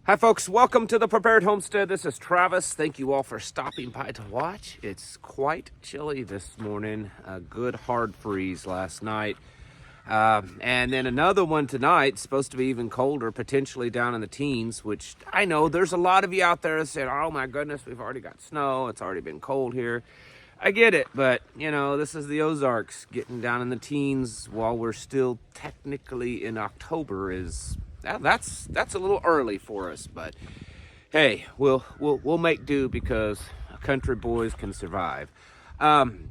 Hi folks, welcome to the Prepared Homestead. This is Travis. Thank you all for stopping by to watch. It's quite chilly this morning. A good hard freeze last night. And then another one tonight, supposed to be even colder, potentially down in the teens, which I know there's a lot of you out there saying, oh my goodness, we've already got snow. It's already been cold here. I get it, but you know, this is the Ozarks. Getting down in the teens while we're still technically in October is... That's a little early for us, but hey, we'll make do because country boys can survive. You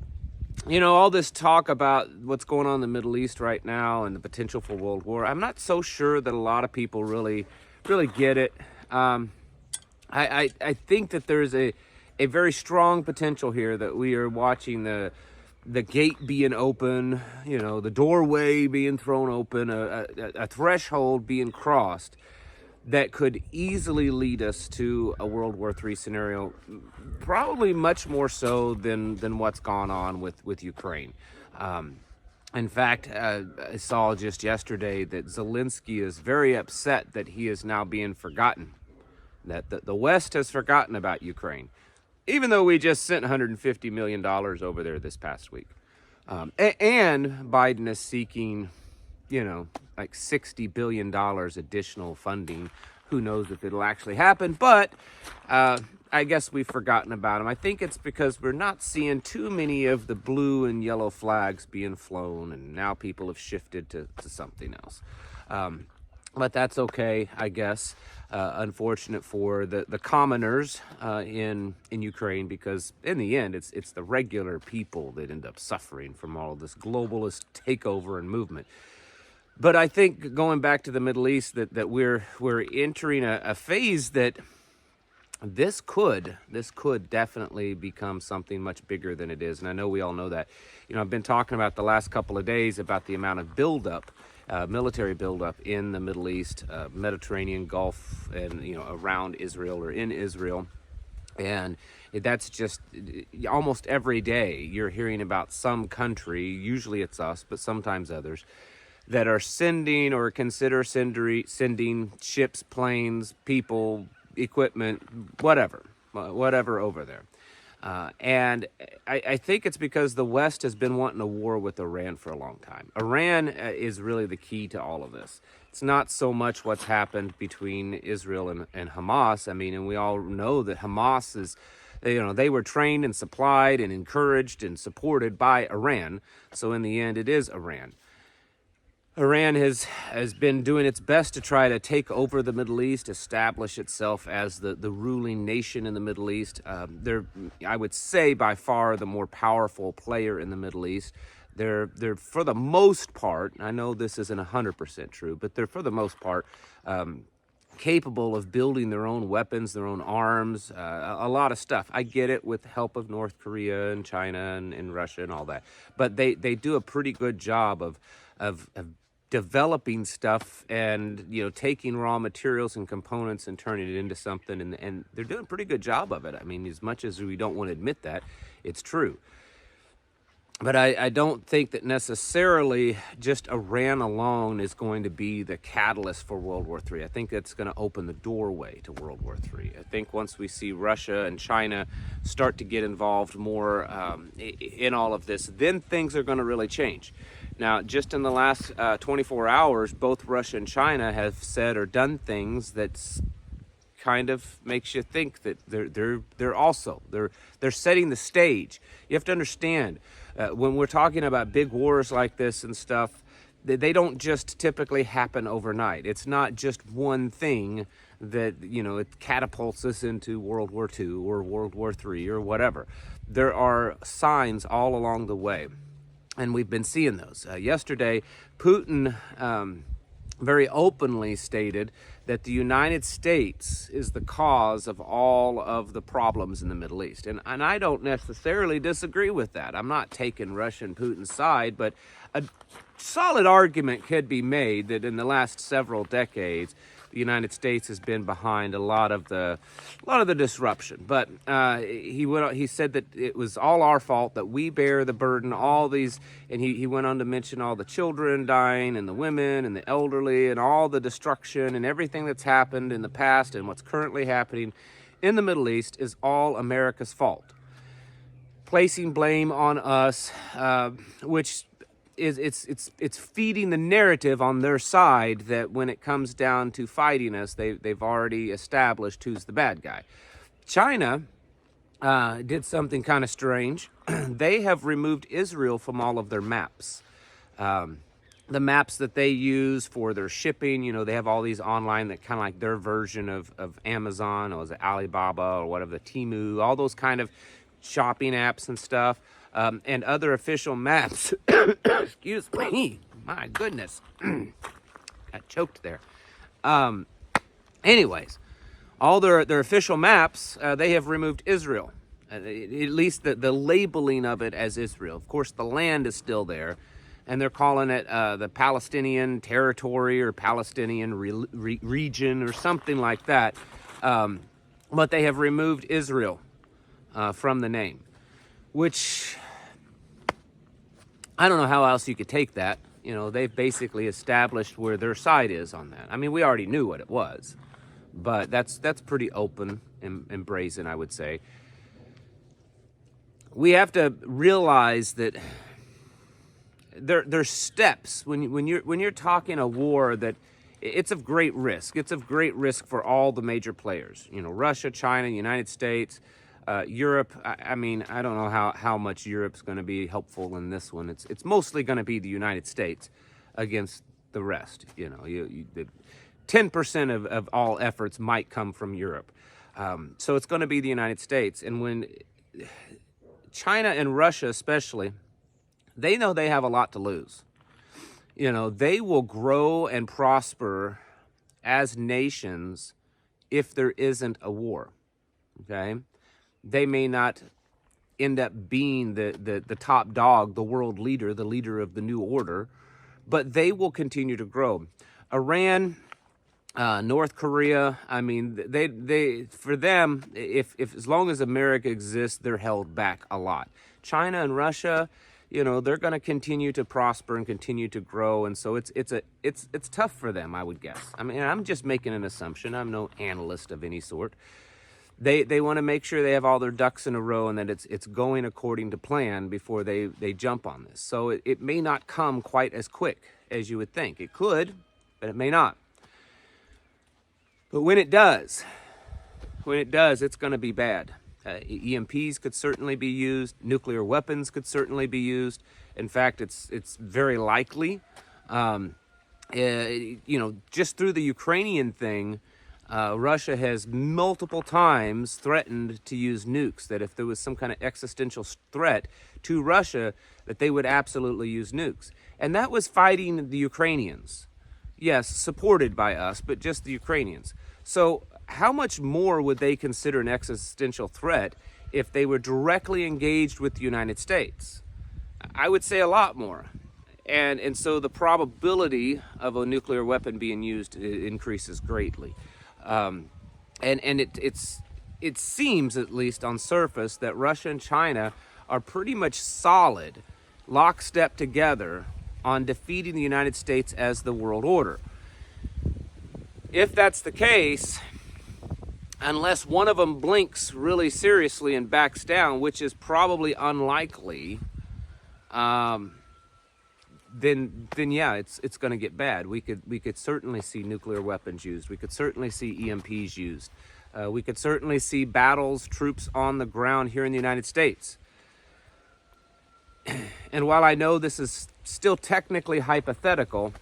know, all this talk about what's going on in the Middle East right now and the potential for World War, I'm not so sure that a lot of people really get it. I think that there's a very strong potential here that we are watching the gate being open, you know, the doorway being thrown open, a threshold being crossed that could easily lead us to a World War III scenario, probably much more so than what's gone on with Ukraine. In fact, I saw just yesterday that Zelensky is very upset that he is now being forgotten, that the West has forgotten about Ukraine, even though we just sent $150 million over there this past week. And Biden is seeking, you know, like $60 billion additional funding. Who knows if it'll actually happen, but I guess we've forgotten about him. I think it's because we're not seeing too many of the blue and yellow flags being flown, and now people have shifted to something else. But that's okay, I guess. Unfortunate for the commoners in Ukraine, because in the end, it's the regular people that end up suffering from all of this globalist takeover and movement. But I think going back to the Middle East, that we're entering a phase that this could definitely become something much bigger than it is, and I know we all know that. You know, I've been talking about the last couple of days about the amount of buildup. Military buildup in the Middle East, Mediterranean Gulf, and you know, around Israel or in Israel, and that's just almost every day you're hearing about some country. Usually it's us, but sometimes others that are sending or consider sending ships, planes, people, equipment, whatever over there. And I think it's because the West has been wanting a war with Iran for a long time. Iran is really the key to all of this. It's not so much what's happened between Israel and Hamas. I mean, and we all know that Hamas is, you know, they were trained and supplied and encouraged and supported by Iran. So in the end, it is Iran. Iran has been doing its best to try to take over the Middle East, establish itself as the ruling nation in the Middle East. They're, I would say, by far the more powerful player in the Middle East. They're for the most part, I know this isn't 100% true, but they're for the most part capable of building their own weapons, their own arms, a lot of stuff. I get it with the help of North Korea and China and Russia and all that. But they do a pretty good job of developing stuff and, you know, taking raw materials and components and turning it into something, and they're doing a pretty good job of it. I mean, as much as we don't want to admit that, it's true. But I don't think that necessarily just Iran alone is going to be the catalyst for World War III. I think that's going to open the doorway to World War III. I think once we see Russia and China start to get involved more in all of this, then things are going to really change. Now, just in the last 24 hours, both Russia and China have said or done things that kind of makes you think that they're setting the stage. You have to understand, when we're talking about big wars like this and stuff, they don't just typically happen overnight. It's not just one thing that, you know, it catapults us into World War II or World War III or whatever. There are signs all along the way, and we've been seeing those. Yesterday, Putin very openly stated that the United States is the cause of all of the problems in the Middle East. And I don't necessarily disagree with that. I'm not taking Russia and Putin's side, but a solid argument could be made that in the last several decades, the United States has been behind a lot of the disruption. But he said that it was all our fault, that we bear the burden, all these, and he went on to mention all the children dying and the women and the elderly and all the destruction and everything that's happened in the past and what's currently happening in the Middle East is all America's fault. Placing blame on us, which is it's feeding the narrative on their side that when it comes down to fighting us, they've already established who's the bad guy. China did something kind of strange. They have removed Israel from all of their maps. The maps that they use for their shipping, they have all these online that kind of like their version of Amazon, or is it Alibaba or whatever, the Temu, all those kind of shopping apps and stuff. And other official maps. Excuse me. My goodness. Got choked there. Anyways, all their official maps, they have removed Israel. At least the labeling of it as Israel. Of course, the land is still there. And they're calling it the Palestinian territory or Palestinian region or something like that. But they have removed Israel from the name. Which, I don't know how else you could take that. They've basically established where their side is on that. I mean, we already knew what it was, but that's pretty open and brazen, I would say. We have to realize that there's steps when you're talking a war that it's of great risk. It's of great risk for all the major players. Russia, China, United States. Europe, I mean, I don't know how much Europe's going to be helpful in this one. It's mostly going to be the United States against the rest. 10% of all efforts might come from Europe. So it's going to be the United States. And when China and Russia especially, they know they have a lot to lose. They will grow and prosper as nations if there isn't a war, okay? They may not end up being the top dog, the world leader, the leader of the new order, but they will continue to grow. Iran, North Korea, I mean, they for them, if as long as America exists, they're held back a lot. China and Russia, they're going to continue to prosper and continue to grow, and so it's tough for them, I would guess. I mean, I'm just making an assumption. I'm no analyst of any sort. They want to make sure they have all their ducks in a row and that it's going according to plan before they jump on this. So it may not come quite as quick as you would think. It could, but it may not. But when it does, it's going to be bad. EMPs could certainly be used. Nuclear weapons could certainly be used. In fact, it's very likely. Just through the Ukrainian thing, Russia has multiple times threatened to use nukes, that if there was some kind of existential threat to Russia, that they would absolutely use nukes. And that was fighting the Ukrainians. Yes, supported by us, but just the Ukrainians. So how much more would they consider an existential threat if they were directly engaged with the United States? I would say a lot more. And so the probability of a nuclear weapon being used increases greatly. It seems, at least on surface, that Russia and China are pretty much solid, lockstep together on defeating the United States as the world order. If that's the case, unless one of them blinks really seriously and backs down, which is probably unlikely, then yeah, it's going to get bad. We could certainly see nuclear weapons used. We could certainly see EMPs used. We could certainly see battles, troops on the ground here in the United States. And while I know this is still technically hypothetical,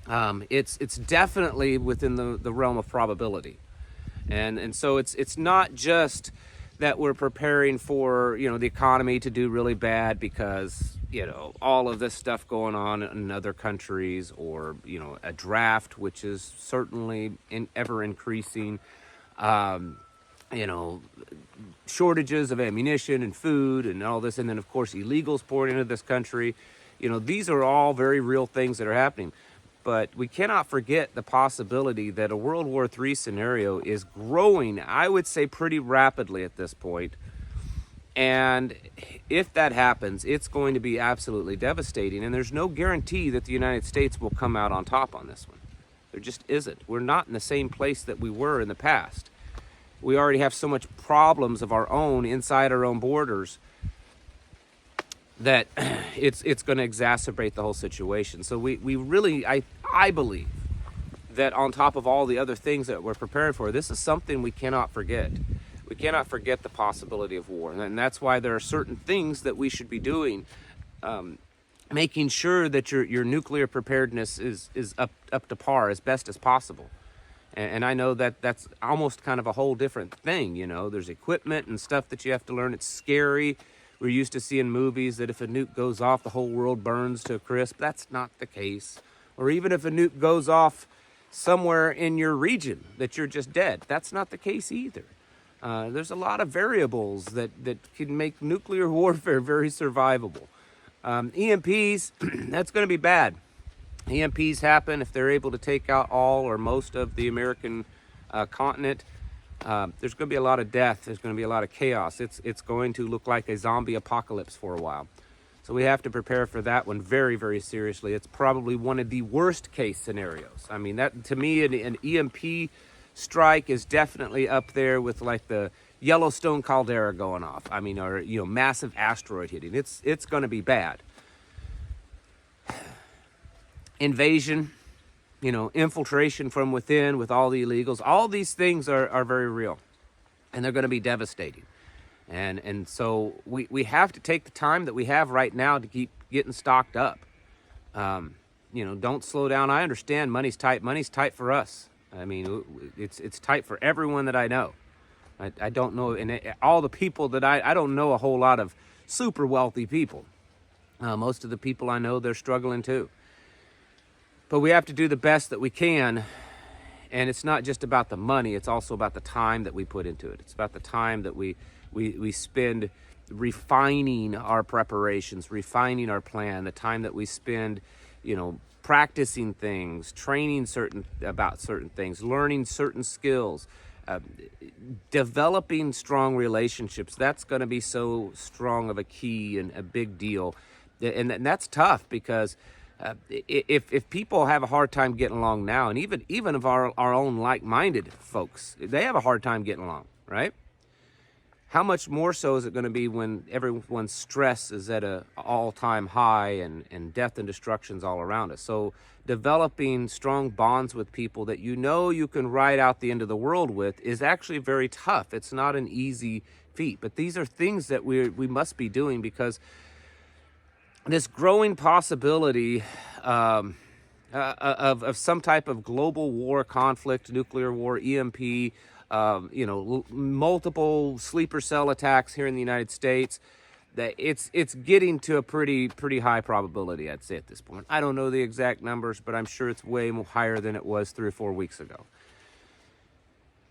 it's definitely within the realm of probability. And so it's not just that we're preparing for, the economy to do really bad because, all of this stuff going on in other countries, or, a draft, which is certainly ever increasing, shortages of ammunition and food and all this. And then, of course, illegals pouring into this country. These are all very real things that are happening. but we cannot forget the possibility that a World War III scenario is growing, I would say, pretty rapidly at this point. And if that happens, it's going to be absolutely devastating. And there's no guarantee that the United States will come out on top on this one. There just isn't. We're not in the same place that we were in the past. We already have so much problems of our own inside our own borders that it's going to exacerbate the whole situation. So we really, I believe that on top of all the other things that we're preparing for, this is something we cannot forget. We cannot forget the possibility of war. And that's why there are certain things that we should be doing, making sure that your nuclear preparedness is up to par as best as possible. And I know that that's almost kind of a whole different thing, you know. There's equipment and stuff that you have to learn. It's scary. We're used to seeing movies that if a nuke goes off, the whole world burns to a crisp. That's not the case. Or even if a nuke goes off somewhere in your region, that you're just dead. That's not the case either. There's a lot of variables that can make nuclear warfare very survivable. EMPs, that's going to be bad. EMPs happen if they're able to take out all or most of the American continent. There's going to be a lot of death. There's going to be a lot of chaos. It's going to look like a zombie apocalypse for a while. So we have to prepare for that one very, very seriously. It's probably one of the worst case scenarios. I mean, that to me, an EMP strike is definitely up there with like the Yellowstone caldera going off. I mean, or massive asteroid hitting. It's going to be bad. Invasion, infiltration from within with all the illegals. All these things are very real, and they're going to be devastating. And so we have to take the time that we have right now to keep getting stocked up. Don't slow down. I understand money's tight. Money's tight for us. I mean, it's tight for everyone that I know. I don't know, and all the people that I don't know a whole lot of super wealthy people. Most of the people I know, they're struggling too. But we have to do the best that we can, and it's not just about the money, it's also about the time that we put into it. It's about the time that we spend refining our preparations, refining our plan, the time that we spend, practicing things, training about certain things, learning certain skills, developing strong relationships. That's going to be so strong of a key and a big deal. And that's tough because if people have a hard time getting along now, and even of our own like-minded folks, they have a hard time getting along, right? How much more so is it going to be when everyone's stress is at an all-time high and death and destruction's all around us? So developing strong bonds with people that you can ride out the end of the world with is actually very tough. It's not an easy feat, but these are things that we must be doing because this growing possibility of some type of global war, conflict, nuclear war, EMP, multiple sleeper cell attacks here in the United States, that it's getting to a pretty high probability, I'd say, at this point. I don't know the exact numbers, but I'm sure it's way more higher than it was 3 or 4 weeks ago.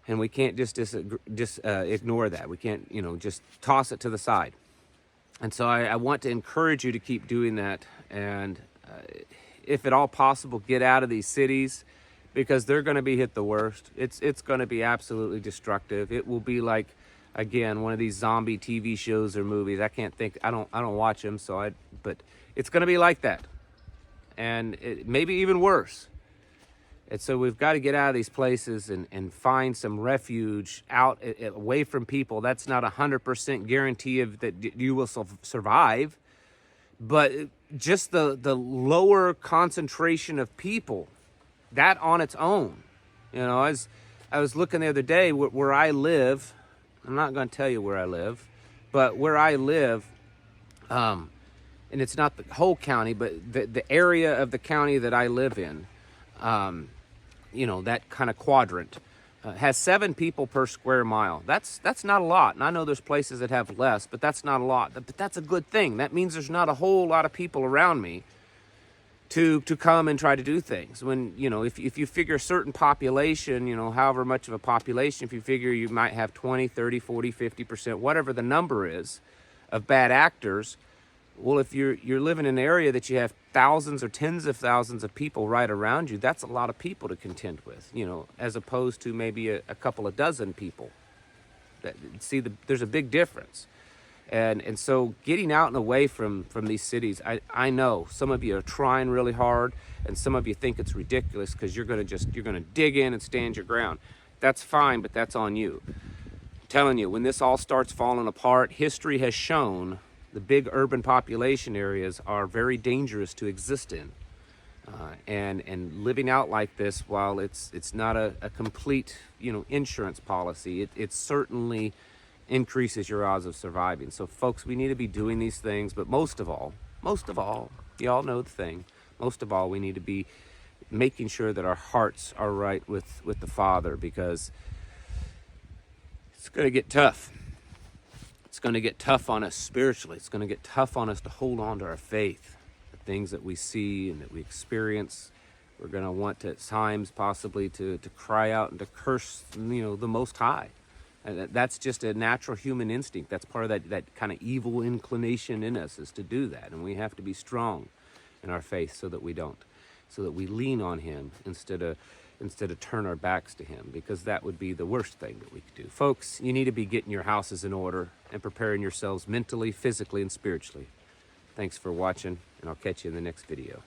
And we can't just ignore that. We can't, just toss it to the side. And so I want to encourage you to keep doing that. And if at all possible, get out of these cities because they're going to be hit the worst. It's going to be absolutely destructive. It will be like, again, one of these zombie TV shows or movies. I don't watch them, but it's going to be like that. And maybe even worse. And so we've got to get out of these places and find some refuge out away from people. That's not 100% guarantee of that you will survive, but just the lower concentration of people, that on its own. I was looking the other day where I live. I'm not going to tell you where I live, but where I live, and it's not the whole county, but the area of the county that I live in, that kind of quadrant, has 7 people per square mile. That's not a lot. And I know there's places that have less, but that's not a lot. But that's a good thing. That means there's not a whole lot of people around me to come and try to do things. When, if you figure a certain population, however much of a population, if you figure you might have 20, 30, 40, 50%, whatever the number is of bad actors, Well, if you're living in an area that you have thousands or tens of thousands of people right around you, that's a lot of people to contend with, you know, as opposed to maybe a couple of dozen people. There's a big difference. And so getting out and away from these cities, I know some of you are trying really hard, and some of you think it's ridiculous because you're gonna dig in and stand your ground. That's fine, but that's on you. I'm telling you, when this all starts falling apart, history has shown the big urban population areas are very dangerous to exist in. And living out like this, while it's not a complete, you know, insurance policy, it certainly increases your odds of surviving. So folks, we need to be doing these things, but most of all, you all know the thing, most of all, we need to be making sure that our hearts are right with the Father, because it's going to get tough. It's going to get tough on us spiritually. It's going to get tough on us to hold on to our faith. The things that we see and that we experience, we're going to want to, at times possibly to cry out and to curse, you know, the Most High. And that's just a natural human instinct. That's part of that kind of evil inclination in us, is to do that. And we have to be strong in our faith so that we don't, so that we lean on Him instead of turn our backs to Him, because that would be the worst thing that we could do. Folks, you need to be getting your houses in order and preparing yourselves mentally, physically, and spiritually. Thanks for watching, and I'll catch you in the next video.